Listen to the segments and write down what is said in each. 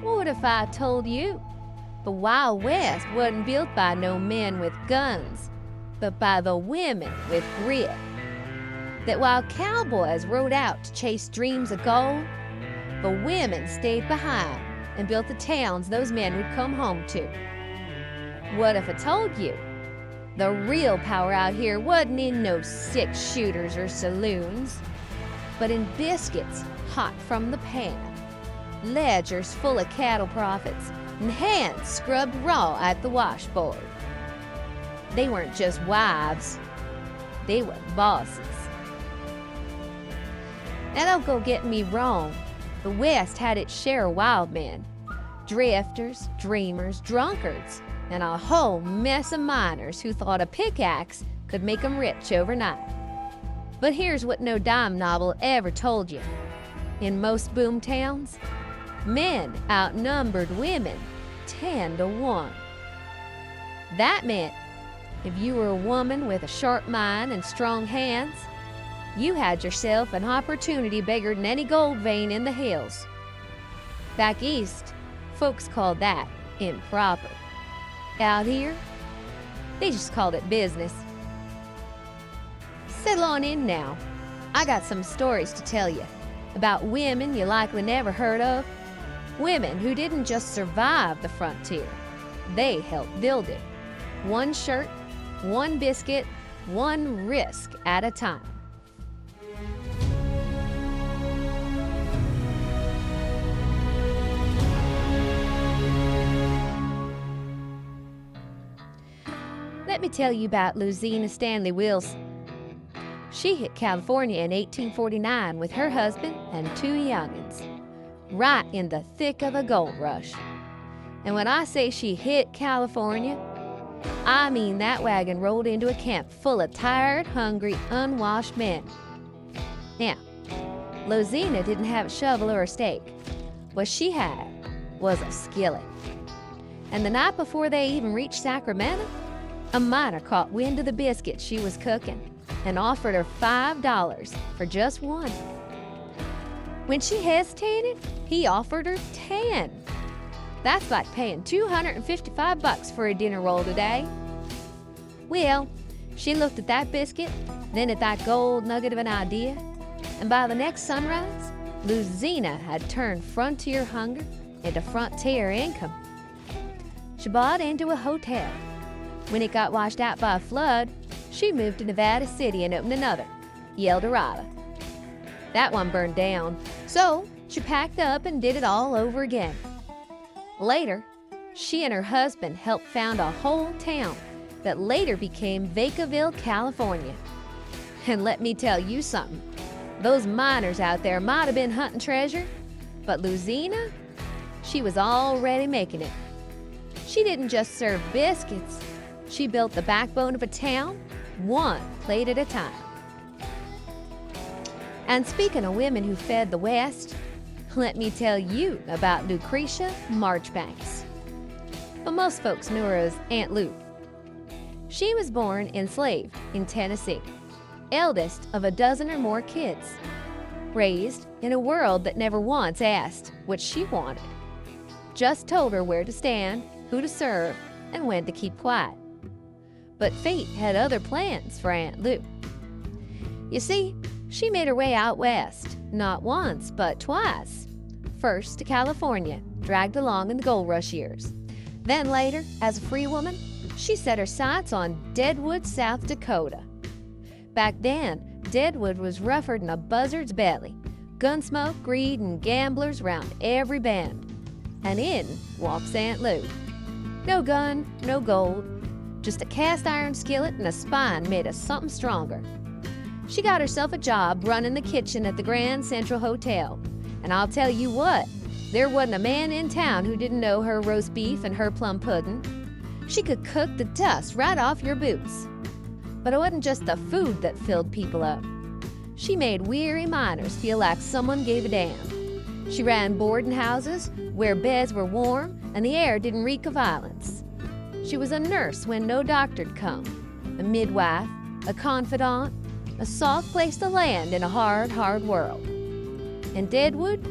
What if I told you the Wild West wasn't built by no men with guns, but by the women with grit? That while cowboys rode out to chase dreams of gold, the women stayed behind and built the towns those men would come home to. What if I told you the real power out here wasn't in no six-shooters or saloons, but in biscuits hot from the pan, ledgers full of cattle profits, and hands scrubbed raw at the washboard? They weren't just wives, they were bosses. Now don't go getting me wrong, the West had its share of wild men, drifters, dreamers, drunkards, and a whole mess of miners who thought a pickaxe could make them rich overnight. But here's what no dime novel ever told you. In most boom towns, men outnumbered women 10 to 1. That meant if you were a woman with a sharp mind and strong hands, you had yourself an opportunity bigger than any gold vein in the hills. Back east, folks called that improper. Out here, they just called it business. Settle on in now. I got some stories to tell you about women you likely never heard of. Women who didn't just survive the frontier, they helped build it. One shirt, one biscuit, one risk at a time. Let me tell you about Luzena Stanley Wilson. She hit California in 1849 with her husband and 2 young'uns, right in the thick of the gold rush. And when I say she hit California, I mean that wagon rolled into a camp full of tired, hungry, unwashed men. Now, Luzena didn't have a shovel or a stake. What she had was a skillet. And the night before they even reached Sacramento, a miner caught wind of the biscuits she was cooking and offered her $5 for just one. When she hesitated, he offered her 10. That's like paying $255 for a dinner roll today. Well, she looked at that biscuit, then at that gold nugget of an idea, and by the next sunrise, Luzena had turned frontier hunger into frontier income. She bought into a hotel. When it got washed out by a flood, she moved to Nevada City and opened another, El Dorado. That one burned down, so she packed up and did it all over again. Later, she and her husband helped found a whole town that later became Vacaville, California. And let me tell you something, those miners out there might have been hunting treasure, but Luzena, she was already making it. She didn't just serve biscuits, she built the backbone of a town, one plate at a time. And speaking of women who fed the West, let me tell you about Lucretia Marchbanks. But most folks knew her as Aunt Lou. She was born enslaved in Tennessee, eldest of a dozen or more kids, raised in a world that never once asked what she wanted, just told her where to stand, who to serve, and when to keep quiet. But fate had other plans for Aunt Lou. You see, she made her way out west, not once, but twice. First to California, dragged along in the gold rush years. Then later, as a free woman, she set her sights on Deadwood, South Dakota. Back then, Deadwood was rougher than a buzzard's belly. Gunsmoke, greed, and gamblers round every bend. And in walks Aunt Lou. No gun, no gold, just a cast iron skillet and a spine made of something stronger. She got herself a job running the kitchen at the Grand Central Hotel. And I'll tell you what, there wasn't a man in town who didn't know her roast beef and her plum pudding. She could cook the dust right off your boots. But it wasn't just the food that filled people up. She made weary miners feel like someone gave a damn. She ran boarding houses where beds were warm and the air didn't reek of violence. She was a nurse when no doctor'd come, a midwife, a confidant, a soft place to land in a hard, hard world. And Deadwood,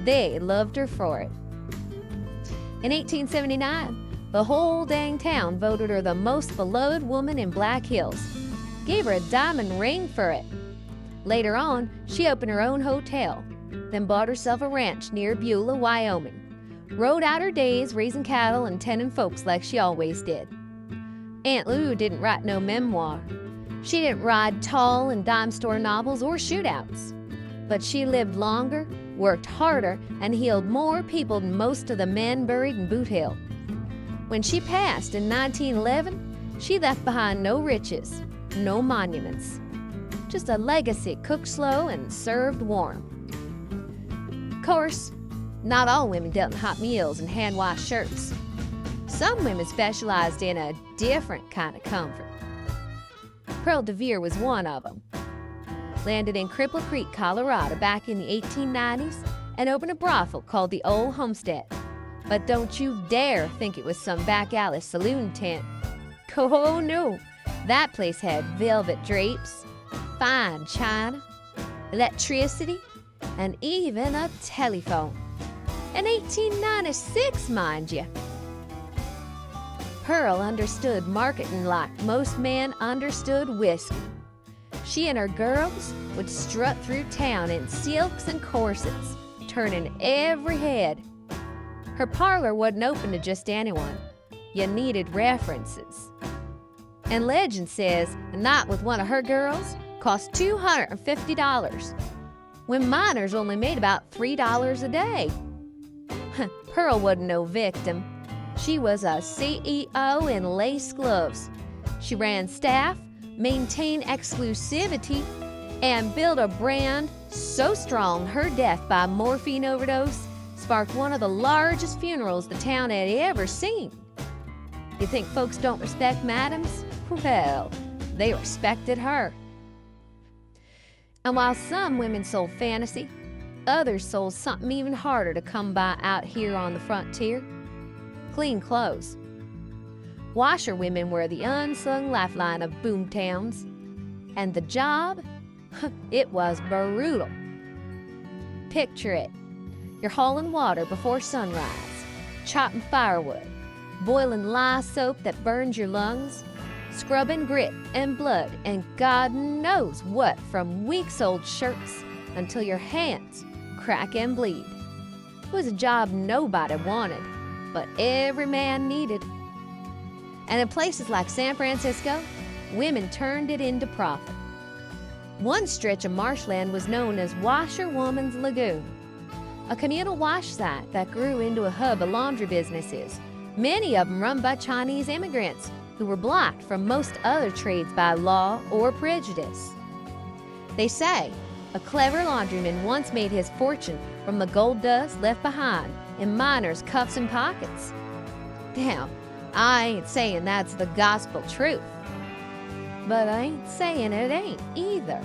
they loved her for it. In 1879, the whole dang town voted her the most beloved woman in Black Hills. Gave her a diamond ring for it. Later on, she opened her own hotel, then bought herself a ranch near Beulah, Wyoming. Rode out her days raising cattle and tending folks like she always did. Aunt Lou didn't write no memoir. She didn't ride tall and dime store novels or shootouts. But she lived longer, worked harder, and healed more people than most of the men buried in Boot Hill. When she passed in 1911, she left behind no riches, no monuments. Just a legacy cooked slow and served warm. Of course, not all women dealt in hot meals and hand-washed shirts. Some women specialized in a different kind of comfort. Pearl de Vere was one of them. Landed in Cripple Creek, Colorado back in the 1890s and opened a brothel called the Old Homestead. But don't you dare think it was some back alley saloon tent. Oh no, that place had velvet drapes, fine china, electricity, and even a telephone. In 1896, mind you. Pearl understood marketing like most men understood whiskey. She and her girls would strut through town in silks and corsets, turning every head. Her parlor wasn't open to just anyone. You needed references. And legend says a night with one of her girls cost $250, when miners only made about $3 a day. Pearl wasn't no victim. She was a CEO in lace gloves. She ran staff, maintained exclusivity, and built a brand so strong her death by morphine overdose sparked one of the largest funerals the town had ever seen. You think folks don't respect madams? Well, they respected her. And while some women sold fantasy, others sold something even harder to come by out here on the frontier: clean clothes. Washerwomen were the unsung lifeline of boom towns. And the job? It was brutal. Picture it. You're hauling water before sunrise, chopping firewood, boiling lye soap that burns your lungs, scrubbing grit and blood and God knows what from weeks-old shirts until your hands crack and bleed. It was a job nobody wanted, but every man needed. And in places like San Francisco, women turned it into profit. One stretch of marshland was known as Washerwoman's Lagoon, a communal wash site that grew into a hub of laundry businesses, many of them run by Chinese immigrants who were blocked from most other trades by law or prejudice. They say a clever laundryman once made his fortune from the gold dust left behind in miners' cuffs and pockets. Now, I ain't saying that's the gospel truth, but I ain't saying it ain't either.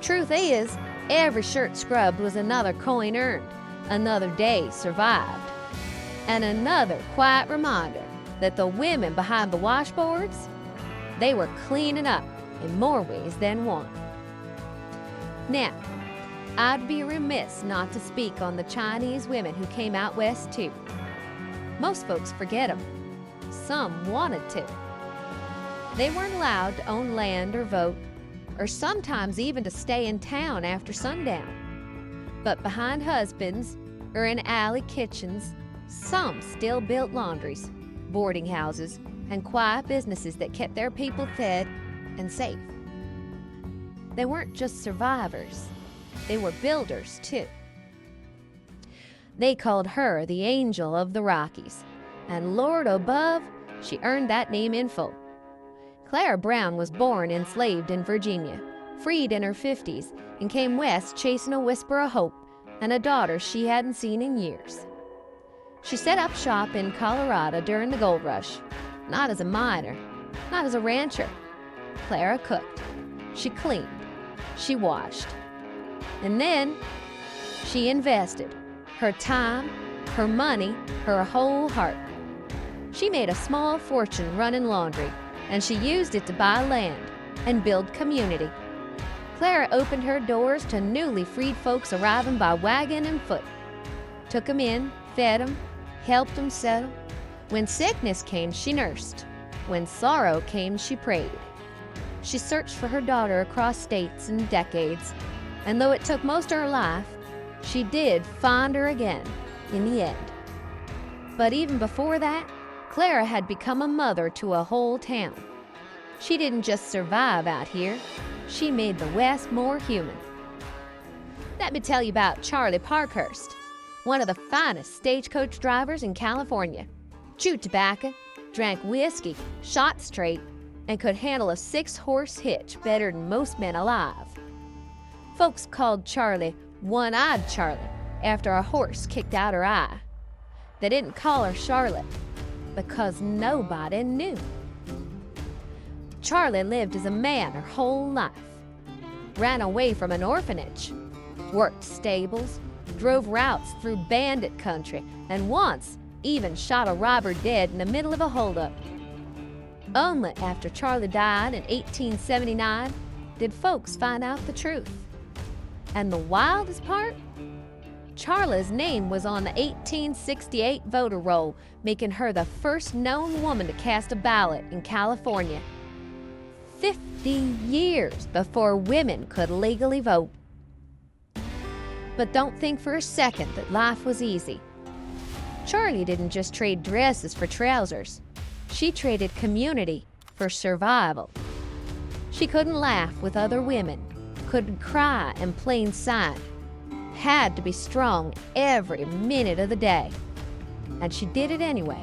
Truth is, every shirt scrubbed was another coin earned, another day survived, and another quiet reminder that the women behind the washboards, they were cleaning up in more ways than one. Now, I'd be remiss not to speak on the Chinese women who came out west too. Most folks forget them. Some wanted to. They weren't allowed to own land or vote, or sometimes even to stay in town after sundown. But behind husbands or in alley kitchens, some still built laundries, boarding houses, and quiet businesses that kept their people fed and safe. They weren't just survivors, they were builders too. They called her the Angel of the Rockies, and Lord above, she earned that name in full. Clara Brown was born enslaved in Virginia, freed in her 50s, and came west chasing a whisper of hope and a daughter she hadn't seen in years. She set up shop in Colorado during the gold rush, not as a miner, not as a rancher. Clara cooked, she cleaned, she washed, and then she invested her time, her money, her whole heart. She made a small fortune running laundry, and she used it to buy land and build community. Clara opened her doors to newly freed folks arriving by wagon and foot. Took them in, fed them, helped him settle. When sickness came, she nursed. When sorrow came, she prayed. She searched for her daughter across states and decades, and though it took most of her life, she did find her again in the end. But even before that, Clara had become a mother to a whole town. She didn't just survive out here, she made the West more human. Let me tell you about Charley Parkhurst, one of the finest stagecoach drivers in California. Chewed tobacco, drank whiskey, shot straight, and could handle a 6-horse hitch better than most men alive. Folks called Charley One-Eyed Charley after a horse kicked out her eye. They didn't call her Charlotte because nobody knew. Charley lived as a man her whole life, ran away from an orphanage, worked stables, drove routes through bandit country, and once even shot a robber dead in the middle of a holdup. Only after Charley died in 1879 did folks find out the truth. And the wildest part? Charley's name was on the 1868 voter roll, making her the first known woman to cast a ballot in California. 50 years before women could legally vote. But don't think for a second that life was easy. Charley didn't just trade dresses for trousers. She traded community for survival. She couldn't laugh with other women, couldn't cry in plain sight, had to be strong every minute of the day. And she did it anyway,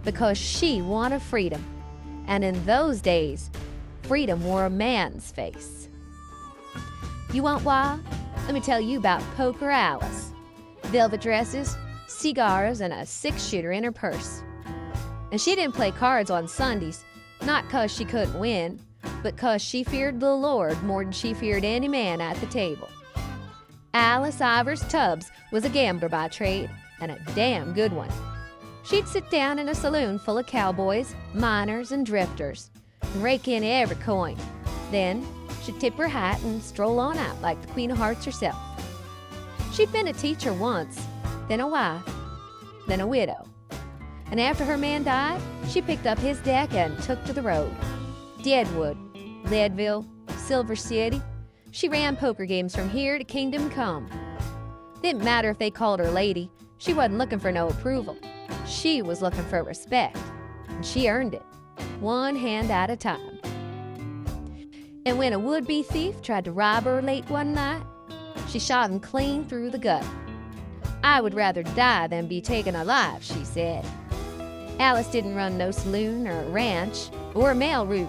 because she wanted freedom. And in those days, freedom wore a man's face. You want wild? Let me tell you about Poker Alice. Velvet dresses, cigars, and a 6-shooter in her purse. And she didn't play cards on Sundays, not 'cause she couldn't win, but 'cause she feared the Lord more than she feared any man at the table. Alice Ivers Tubbs was a gambler by trade, and a damn good one. She'd sit down in a saloon full of cowboys, miners, and drifters, and rake in every coin. Then she'd tip her hat and stroll on out like the Queen of Hearts herself. She'd been a teacher once, then a wife, then a widow. And after her man died, she picked up his deck and took to the road. Deadwood, Leadville, Silver City. She ran poker games from here to Kingdom Come. Didn't matter if they called her lady. She wasn't looking for no approval. She was looking for respect, and she earned it, one hand at a time. And when a would-be thief tried to rob her late one night, she shot him clean through the gut. "I would rather die than be taken alive," she said. Alice didn't run no saloon or ranch or mail route.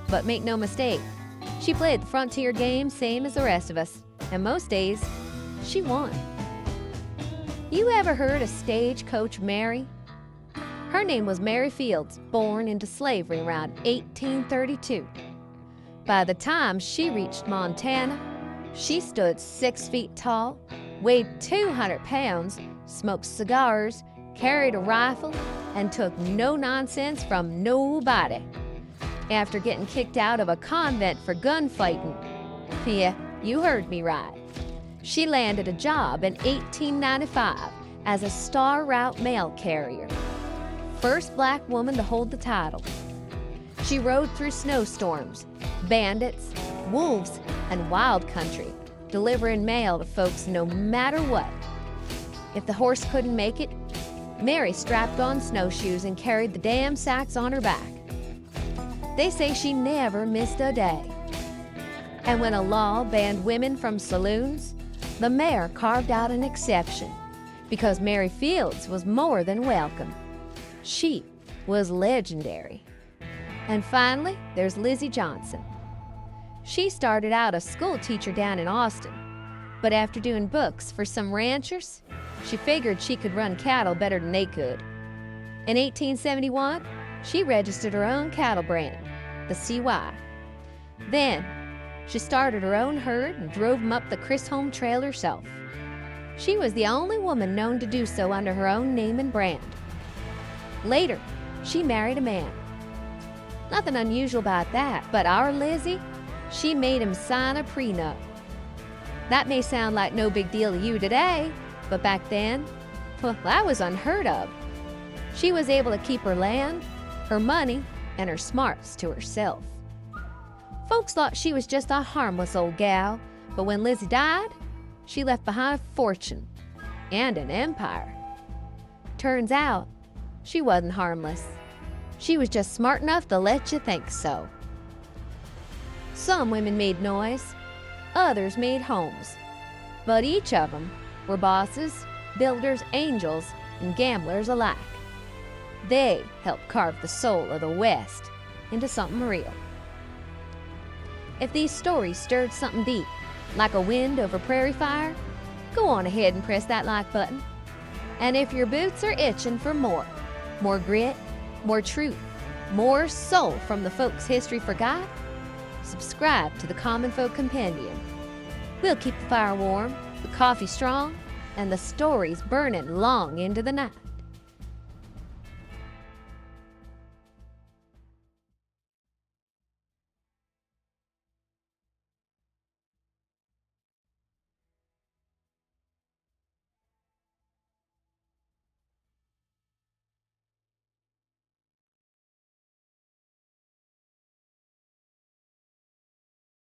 But make no mistake, she played the frontier game same as the rest of us, and most days, she won. You ever heard of Stagecoach Mary? Her name was Mary Fields, born into slavery around 1832. By the time she reached Montana, she stood 6 feet tall, weighed 200 pounds, smoked cigars, carried a rifle, and took no nonsense from nobody. After getting kicked out of a convent for gunfighting, yeah, you heard me right, she landed a job in 1895 as a Star Route mail carrier. First black woman to hold the title. She rode through snowstorms, bandits, wolves, and wild country, delivering mail to folks no matter what. If the horse couldn't make it, Mary strapped on snowshoes and carried the damn sacks on her back. They say she never missed a day. And when a law banned women from saloons, the mayor carved out an exception, because Mary Fields was more than welcome. She was legendary. And finally, there's Lizzie Johnson. She started out a school teacher down in Austin, but after doing books for some ranchers, she figured she could run cattle better than they could. In 1871, she registered her own cattle brand, the CY. Then, she started her own herd and drove them up the Chisholm Trail herself. She was the only woman known to do so under her own name and brand. Later, she married a man. Nothing unusual about that, but our Lizzie, she made him sign a prenup. That may sound like no big deal to you today, but back then, Well, that was unheard of. She was able to keep her land, her money, and her smarts to herself. Folks thought she was just a harmless old gal, but when Lizzie died, she left behind a fortune and an empire. Turns out, she wasn't harmless. She was just smart enough to let you think so. Some women made noise, others made homes, but each of them were bosses, builders, angels, and gamblers alike. They helped carve the soul of the West into something real. If these stories stirred something deep, like a wind over prairie fire, go on ahead and press that like button. And if your boots are itching for more grit, more truth, more soul from the folks history forgot, subscribe to the Common Folk Compendium. We'll keep the fire warm, the coffee strong, and the stories burning long into the night.